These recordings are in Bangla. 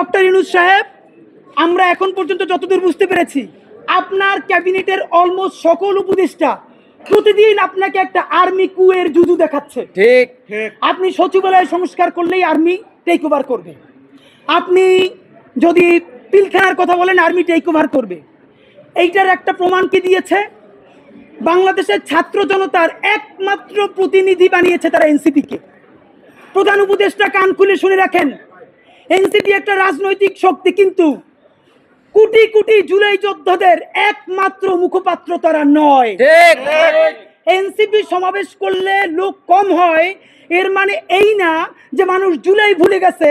ডক্টর ইউনূস সাহেব, আমরা এখন পর্যন্ত যতদূর বুঝতে পেরেছি আপনার ক্যাবিনেটের অলমোস্ট সকল উপদেষ্টা প্রতিদিন আপনাকে একটা আর্মি কুয়ের জুজু দেখাচ্ছে। ঠিক। আপনি সচিবালয় সংস্কার করলেই আর্মি টেক ওভার করবে, আপনি যদি পিলখানার কথা বলেন আর্মি টেক ওভার করবে। এইটার একটা প্রমাণ কি দিয়েছে? বাংলাদেশের ছাত্র জনতার একমাত্র প্রতিনিধি বানিয়েছে তারা এনসিপিকে। প্রধান উপদেষ্টা কান খুলে শুনে রাখেন, এনসিপি একটা রাজনৈতিক শক্তি, কিন্তু কোটি কোটি জুলাই যোদ্ধাদের একমাত্র মুখপাত্র তারা নয়। এনসিপি সমাবেশ করলে লোক কম হয় এর মানে এই না যে মানুষ জুলাই ভুলে গেছে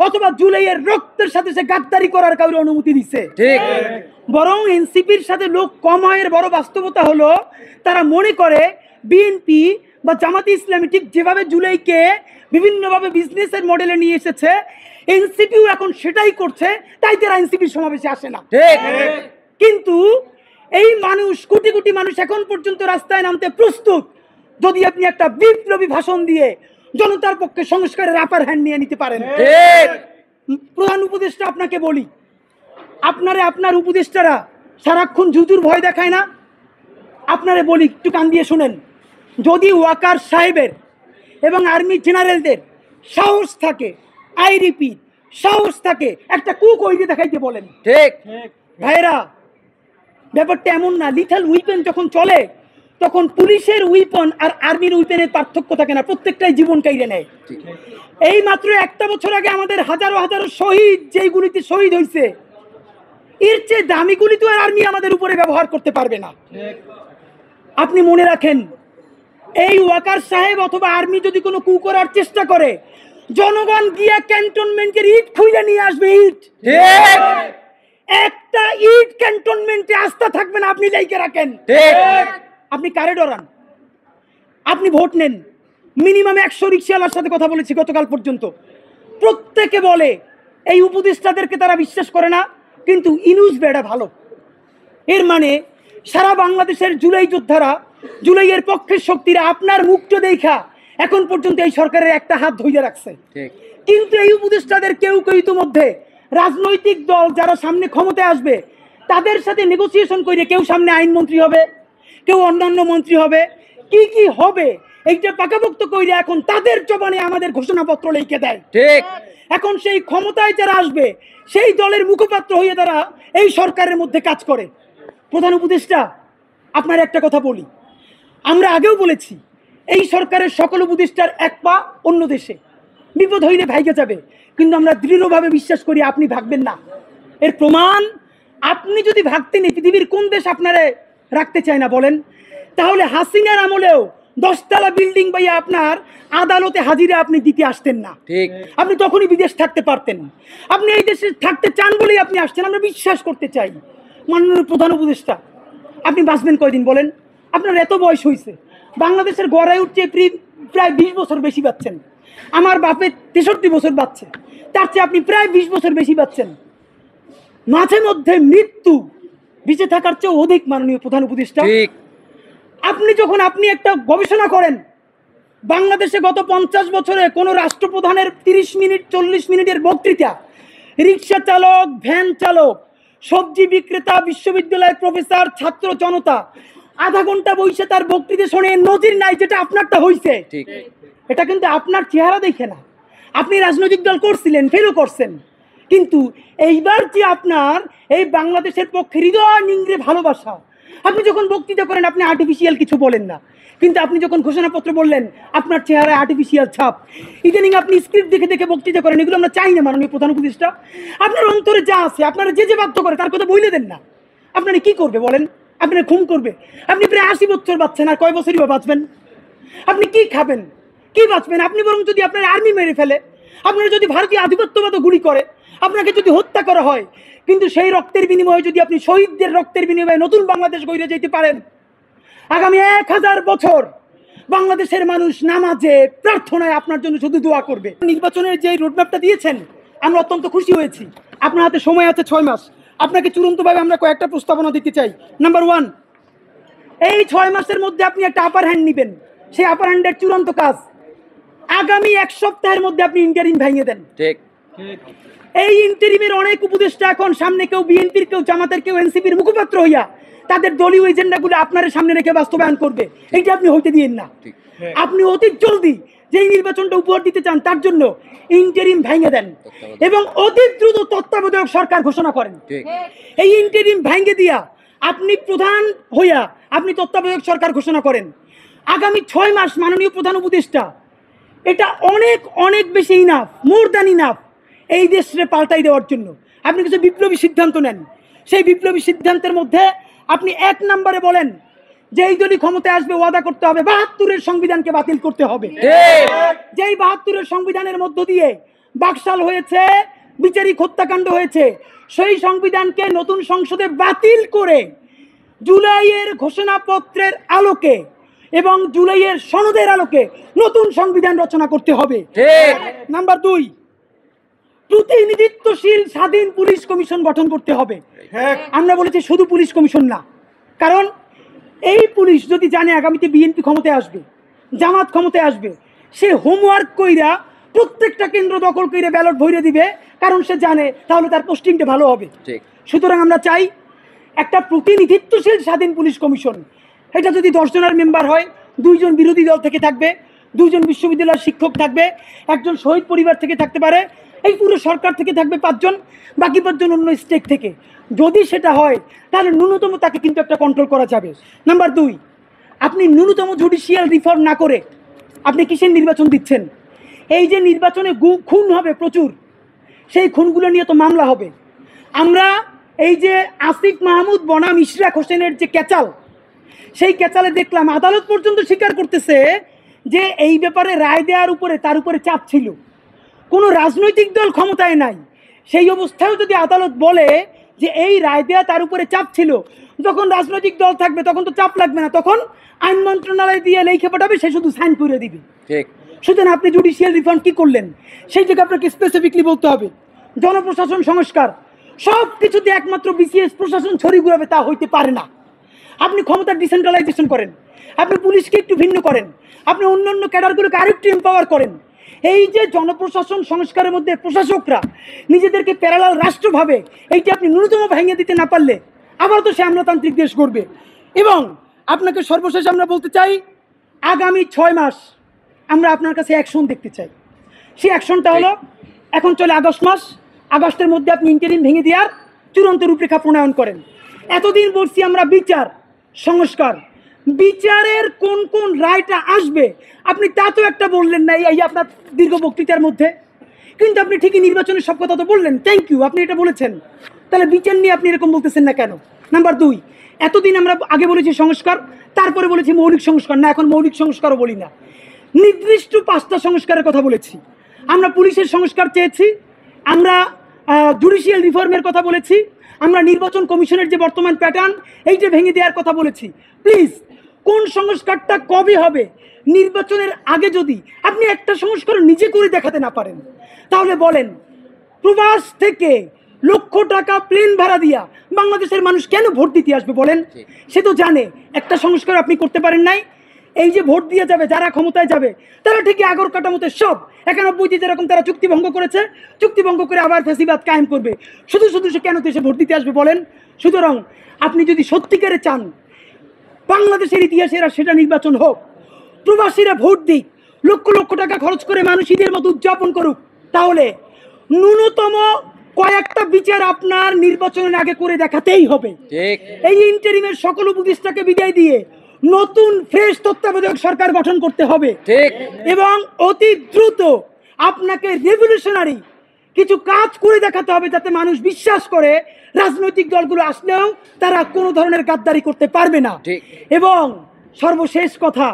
অথবা জুলাইয়ের রক্তের সাথে সে গাদ্দারি করার কাউকে অনুমতি দিচ্ছে। বরং এনসিপির সাথে লোক কম হয় এর বড় বাস্তবতা হলো তারা মনে করে বিএনপি বা জামাতে ইসলামী ঠিক যেভাবে জুলাইকে বিভিন্নভাবে বিজনেসের মডেলে নিয়ে এসেছে, এনসিপিও এখন সেটাই করছে, তাই তারা এনসিপির সমাবেশে আসে না। কিন্তু এই মানুষ, কোটি কোটি মানুষ এখন পর্যন্ত রাস্তায় নামতে প্রস্তুত যদি আপনি একটা বিপ্লবী ভাষণ দিয়ে জনতার পক্ষে সংস্কারের আপার হ্যান্ড নিয়ে নিতে পারেন। প্রধান উপদেষ্টা, আপনাকে বলি, আপনার উপদেষ্টারা সারাক্ষণ জুজুর ভয় দেখায় না? আপনারে বলি, একটু কান দিয়ে শুনেন, যদি ওয়াকার সাহেবের এবং আর্মি জেনারেলদের সাহস থাকে, আই রিপিট সাহস থাকে, একটা কুক ওইকে দেখাইতে বলেন। ঠিক ভাইরা, ব্যাপারটা এমন না। লিথাল উইপেন যখন চলে তখন পুলিশের উইপন আর আর্মির উইপেনের পার্থক্য থাকে না, প্রত্যেকটাই জীবন কাইরে নেয়। এই মাত্র একটা বছর আগে আমাদের হাজারো হাজারো শহীদ যেইগুলিতে শহীদ হয়েছে, এর চেয়ে দামি গুলি তো আর আর্মি আমাদের উপরে ব্যবহার করতে পারবে না। আপনি মনে রাখেন, এই ওয়াকার সাহেব অথবা আর্মি যদি কোনো কু করার চেষ্টা করে, জনগণ গিয়া ক্যান্টনমেন্টের ইট খুঁজে নিয়ে আসবে। ইট, একটা ইট ক্যান্টনমেন্টে আস্থা থাকবে না, আপনি লাইকে রাখেন। আপনি কারে ডরান? আপনি ভোট নেন। মিনিমাম 100 রিক্সাওয়ালার সাথে কথা বলেছি গতকাল পর্যন্ত, প্রত্যেকে বলে এই উপদেষ্টাদেরকে তারা বিশ্বাস করে না, কিন্তু ইউনূস বেড়া ভালো। এর মানে সারা বাংলাদেশের জুলাই যোদ্ধারা, জুলাইয়ের পক্ষের শক্তিরা আপনার মুখটা দেখা এখন পর্যন্ত এই সরকারের একটা হাত ধইরে রাখছে। কিন্তু এই উপদেষ্টাদের কেউ কেউ ইতিমধ্যে রাজনৈতিক দল যারা সামনে ক্ষমতায় আসবে তাদের সাথে নেগোসিয়েশন করে কেউ সামনে আইনমন্ত্রী হবে, কেউ অন্যান্য মন্ত্রী হবে, কি কি হবে এইটা পাকাপোক্ত কইরা এখন তাদের জবানে আমাদের ঘোষণাপত্র লিখে দেয়। এখন সেই ক্ষমতায় যারা আসবে সেই দলের মুখপাত্র হয়ে তারা এই সরকারের মধ্যে কাজ করে। প্রধান উপদেষ্টা, আপনার একটা কথা বলি, আমরা আগেও বলেছি এই সরকারের সকল উপদেষ্টার এক পা অন্য দেশে, বিপদ হইলে ভাইগে যাবে, কিন্তু আমরা দৃঢ়ভাবে বিশ্বাস করি আপনি ভাগবেন না। এর প্রমাণ, আপনি যদি ভাগতেন পৃথিবীর কোন দেশ আপনারে রাখতে চায় না বলেন? তাহলে হাসিনার আমলেও 10 তলা বিল্ডিং বাইয়া আপনার আদালতে হাজিরা আপনি দিতে আসতেন না। আপনি তখনই বিদেশ থাকতে পারতেন। আপনি এই দেশে থাকতে চান বলেই আপনি আসছেন, আমরা বিশ্বাস করতে চাই। মাননীয় প্রধান উপদেষ্টা, আপনি বাঁচবেন কয়দিন বলেন? আপনার এত বয়স হয়েছে, বাংলাদেশের গড়ায় উঠছে প্রায় 20 বছর বেশি পাচ্ছেন। আমার বাপের 63 বছর বাচ্চে, তার চেয়ে আপনি প্রায় 20 বছর বেশি পাচ্ছেন। মাঝে মধ্যে মৃত্যু বেঁচে থাকার চেয়ে অধিক। মাননীয় প্রধান উপদেষ্টা, আপনি একটা গবেষণা করেন, বাংলাদেশে গত 50 বছরে কোন রাষ্ট্রপ্রধানের 30 মিনিট 40 মিনিটের বক্তৃতা রিক্সা চালক, ভ্যান চালক, সবজি বিক্রেতা, বিশ্ববিদ্যালয়ের প্রফেসর, ছাত্র জনতা আধা ঘন্টা বসে তার বক্তৃতা শুনে নজির নাই, যেটা আপনারটা হইছে। এটা কিন্তু আপনার চেহারা দেখে না। আপনি রাজনৈতিক দল করছিলেন, ফেরও করছেন, কিন্তু এইবার যে আপনার এই বাংলাদেশের পক্ষে হৃদয় নিংড়ে ভালোবাসা, আপনি যখন বক্তৃতা করেন আপনি আর্টিফিশিয়াল কিছু বলেন না, কিন্তু আপনি যখন ঘোষণাপত্র বললেন আপনার চেহারায় আর্টিফিশিয়াল ছাপ। ইদানিং আপনি স্ক্রিপ্ট দেখে দেখে বক্তৃতা করেন, এগুলো আমরা চাই না। মাননীয় প্রধান উপদেষ্টা, আপনার অন্তরে যা আছে, আপনারা যে বাধ্য করে তার কথা বলে দেন না। আপনারা কি করবে বলেন? আপনারা খুন করবে? আপনি প্রায় 80 বছর বাঁচছেন, আর কয় বছরই বা বাঁচবেন? আপনি কি খাবেন, কি বাঁচবেন? আপনি বরং যদি আপনার আর্মি মেরে ফেলে, আপনারা যদি ভারতীয় আধিপত্যবাদ গুলি করে, আপনাকে যদি হত্যা করা হয়, কিন্তু সেই রক্তের বিনিময়ে যদি আপনি শহীদদের রক্তের বিনিময়ে নতুন বাংলাদেশ গড়ে যেতে পারেন, আগামী 1000 বছর বাংলাদেশের মানুষ নামাজে প্রার্থনায় আপনার জন্য শুধু দোয়া করবে। নির্বাচনের যে রোডম্যাপটা দিয়েছেন আমরা অত্যন্ত খুশি হয়েছি। আপনার হাতে সময় আছে 6 মাস। আপনাকে চূড়ান্তভাবে আমরা কয়েকটা প্রস্তাবনা দিতে চাই। নাম্বার 1, এই 6 মাসের মধ্যে আপনি একটা আপার হ্যান্ড নেবেন। সেই আপার হ্যান্ডের চূড়ান্ত কাজ আগামী 1 সপ্তাহের মধ্যে আপনি ইন্টারিম ভেঙে দেন। এই ইন্টারিমের অনেক উপদেষ্টা এখন সামনে কেউ বিএনপির, কেউ জামাতের, কেউ এনসিপির মুখপাত্র হইয়া তাদের দলীয় এজেন্ডাগুলো আপনার সামনে রেখে বাস্তবায়ন করবে। এইটা আপনি হইতে দিয়েন না। আপনি অতি জলদি যেই নির্বাচনটা উপহার দিতে চান তার জন্য ইন্টারিম ভেঙে দেন এবং অতি দ্রুত তত্ত্বাবধায়ক সরকার ঘোষণা করেন। এই ইন্টারিম ভেঙে দিয়া আপনি প্রধান হইয়া আপনি তত্ত্বাবধায়ক সরকার ঘোষণা করেন। আগামী 6 মাস মাননীয় প্রধান উপদেষ্টা, এটা অনেক অনেক বেশি ইনাফ, মোর দ্যান ইনাফ এই দেশে পাল্টাই দেওয়ার জন্য। আপনি কিছু বিপ্লবী সিদ্ধান্ত নেন। সেই বিপ্লবী সিদ্ধান্তের মধ্যে আপনি 1 নম্বরে বলেন যে এই দলই ক্ষমতায় আসবে ওয়াদা করতে হবে 72-এর সংবিধানকে বাতিল করতে হবে। যেই 72-এর সংবিধানের মধ্য দিয়ে বাকশাল হয়েছে, বিচারিক হত্যাকাণ্ড হয়েছে, সেই সংবিধানকে নতুন সংসদে বাতিল করে জুলাইয়ের ঘোষণাপত্রের আলোকে এবং জুলাইয়ের সনদের আলোকে নতুন সংবিধান রচনা করতে হবে। নাম্বার 2, প্রতিনিধিত্বশীল স্বাধীন পুলিশ কমিশন গঠন করতে হবে। আমরা বলেছি শুধু পুলিশ কমিশন না, কারণ এই পুলিশ যদি জানে আগামীতে বিএনপি ক্ষমতায় আসবে, জামাত ক্ষমতায় আসবে, সে হোমওয়ার্ক কইরা প্রত্যেকটা কেন্দ্র দখল করে ব্যালট ভরে দিবে, কারণ সে জানে তাহলে তার পোস্টিংটা ভালো হবে। সুতরাং আমরা চাই একটা প্রতিনিধিত্বশীল স্বাধীন পুলিশ কমিশন। এটা যদি 10 জনের মেম্বার হয়, 2 জন বিরোধী দল থেকে থাকবে, 2 জন বিশ্ববিদ্যালয়ের শিক্ষক থাকবে, 1 জন শহীদ পরিবার থেকে থাকতে পারে, এই পুরো সরকার থেকে থাকবে 5 জন, বাকি 5 জন অন্য স্টেট থেকে। যদি সেটা হয় তাহলে ন্যূনতম তাকে কিন্তু একটা কন্ট্রোল করা যাবে। নাম্বার 2, আপনি ন্যূনতম জুডিশিয়াল রিফর্ম না করে আপনি কিসের নির্বাচন দিচ্ছেন? এই যে নির্বাচনে খুন হবে প্রচুর, সেই খুনগুলো নিয়ে তো মামলা হবে। আমরা এই যে আসিফ মাহমুদ বনাম ইশরাক হোসেনের যে ক্যাচাল, সেই ক্যাচালে দেখলাম আদালত পর্যন্ত স্বীকার করতেছে যে এই ব্যাপারে রায় দেওয়ার উপরে তার উপরে চাপ ছিল। কোনো রাজনৈতিক দল ক্ষমতায় নাই, সেই অবস্থায়ও যদি আদালত বলে যে এই রায় দেওয়া তার উপরে চাপ ছিল, যখন রাজনৈতিক দল থাকবে তখন তো চাপ লাগবে না, তখন আইন মন্ত্রণালয় দিয়ে লেখা পাঠাবে, সে শুধু সাইন করে দিবে। সুতরাং আপনি জুডিশিয়াল রিফর্ম কি করলেন সেইটাকে আপনাকে স্পেসিফিকলি বলতে হবে। জনপ্রশাসন সংস্কার, সব কিছুতে একমাত্র বিসিএস প্রশাসন ছড়ি ঘুরাবে তা হইতে পারে না। আপনি ক্ষমতার ডিসেন্ট্রালাইজেশন করেন, আপনি পুলিশকে একটু ভিন্ন করেন, আপনি অন্যান্য ক্যাডারগুলোকে আরেকটু এম্পাওয়ার করেন। এই যে জনপ্রশাসন সংস্কারের মধ্যে প্রশাসকরা নিজেদেরকে প্যারালাল রাষ্ট্র ভাবে, এইটা আপনি ন্যূনতম ভেঙে দিতে না পারলে আবার তো সে আমলাতান্ত্রিক দেশ করবে। এবং আপনাকে সর্বশেষ আমরা বলতে চাই, আগামী 6 মাস আমরা আপনার কাছে অ্যাকশন দেখতে চাই। সেই অ্যাকশনটা হলো, এখন চলে আগস্ট মাস, আগস্টের মধ্যে আপনি ইন্টারিম ভেঙে দেওয়ার চূড়ান্ত রূপরেখা প্রণয়ন করেন। এতদিন বলছি আমরা বিচার সংস্কার, বিচারের কোন কোন রায়টা আসবে আপনি তা তো একটা বললেন না এই আপনার দীর্ঘ বক্তৃতার মধ্যে, কিন্তু আপনি ঠিকই নির্বাচনের সব কথা তো বললেন, থ্যাংক ইউ, আপনি এটা বলেছেন। তাহলে বিচার নিয়ে আপনি এরকম বলতেছেন না কেন? নাম্বার 2, এতদিন আমরা আগে বলেছি সংস্কার, তারপরে বলেছি মৌলিক সংস্কার, না এখন মৌলিক সংস্কারও বলি না, নির্দিষ্ট 5টা সংস্কারের কথা বলেছি। আমরা পুলিশের সংস্কার চেয়েছি, আমরা জুডিশিয়াল রিফর্মের কথা বলেছি, আমরা নির্বাচন কমিশনের যে বর্তমান প্যাটার্ন এইটা ভেঙে দেওয়ার কথা বলেছি। প্লিজ, কোন সংস্কারটা কবে হবে? নির্বাচনের আগে যদি আপনি একটা সংস্কার নিজে করে দেখাতে না পারেন, তাহলে বলেন প্রবাস থেকে লক্ষ টাকা প্লেন ভাড়া দিয়া বাংলাদেশের মানুষ কেন ভোট দিতে আসবে বলেন? সে তো জানে একটা সংস্কার আপনি করতে পারেন নাই। এই যে ভোট দিয়ে যাবে যারা ক্ষমতায় যাবে, তারা ঠিকই আগর কাটামতে সব 91 যেরকম তারা চুক্তিভঙ্গ করেছে, চুক্তিভঙ্গ করে আবার ফ্যাসিবাদ কায়েম করবে। শুধু শুধু সে কেন দেশে ভোট দিতে আসবে বলেন? সুতরাং আপনি যদি সত্যিকারে চান বাংলাদেশের ইতিহাসের সেটা নির্বাচন হোক, প্রবাসীরা ভোট দিক, লক্ষ লক্ষ টাকা খরচ করে মানুষ ঈদের মতো উদযাপন করুক, তাহলে ন্যূনতম কয়েকটা বিচার আপনার নির্বাচনের আগে করে দেখাতেই হবে। এই ইন্টারিমের সকল উপদেষ্টাকে বিদায় দিয়ে নতুন ফ্রেশ তত্ত্বাবধায়ক সরকার গঠন করতে হবে এবং অতি দ্রুত আপনাকে রেভলিউশনারি কিছু কাজ করে দেখাতে হবে, যাতে মানুষ বিশ্বাস করে রাজনৈতিক দলগুলো আসলেও তারা কোনো ধরনের গাদ্দারি করতে পারবে না। এবং সর্বশেষ কথা,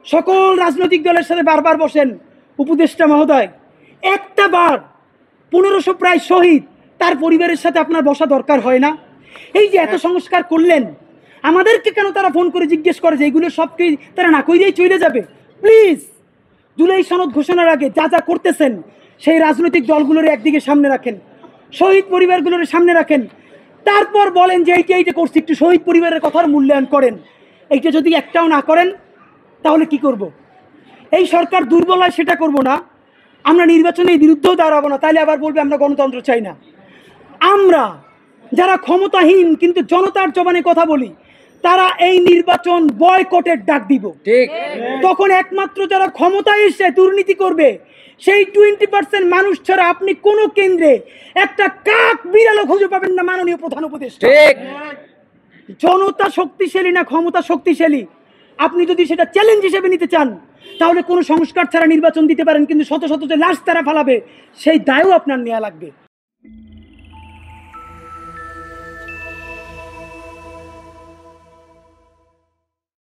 সকল রাজনৈতিক দলের সাথে বারবার বসেন উপদেষ্টা মহোদয়, একটা বার 1500 প্রায় শহীদ তার পরিবারের সাথে আপনার বসা দরকার হয় না? এই যে এত সংস্কার করলেন, আমাদেরকে কেন তারা ফোন করে জিজ্ঞেস করে যে এইগুলো সব কি তারা না কইরেই চলে যাবে? প্লিজ, জুলাই সনদ ঘোষণার আগে যা যা করতেছেন সেই রাজনৈতিক দলগুলোর একদিকে সামনে রাখেন, শহীদ পরিবারগুলোর সামনে রাখেন, তারপর বলেন যে এইটা করছি, একটু শহীদ পরিবারের কথার মূল্যায়ন করেন। এইটা যদি একটাও না করেন তাহলে কি করব? এই সরকার দুর্বল হয় সেটা করব না, আমরা নির্বাচনের বিরুদ্ধেও দাঁড়াবো না, তাইলে আবার বলবে আমরা গণতন্ত্র চাই না। আমরা যারা ক্ষমতাহীন কিন্তু জনতার জবানে কথা বলি, তারা এই নির্বাচন বয়কটের ডাক দিব। ঠিক। তখন একমাত্র যারা ক্ষমতায় এসে দুর্নীতি করবে, সেই 20% মানুষ ছাড়া আপনি কোন কেন্দ্রে একটা কাক বিড়ালও খুঁজে পাবেন না। মাননীয় প্রধান উপদেষ্টা, ঠিক। জনতা শক্তিশালী না ক্ষমতা শক্তিশালী, আপনি যদি সেটা চ্যালেঞ্জ হিসেবে নিতে চান, তাহলে কোনো সংস্কার ছাড়া নির্বাচন দিতে পারেন, কিন্তু শত শত যে লাশ তারা ফালাবে সেই দায়ও আপনার নেওয়া লাগবে।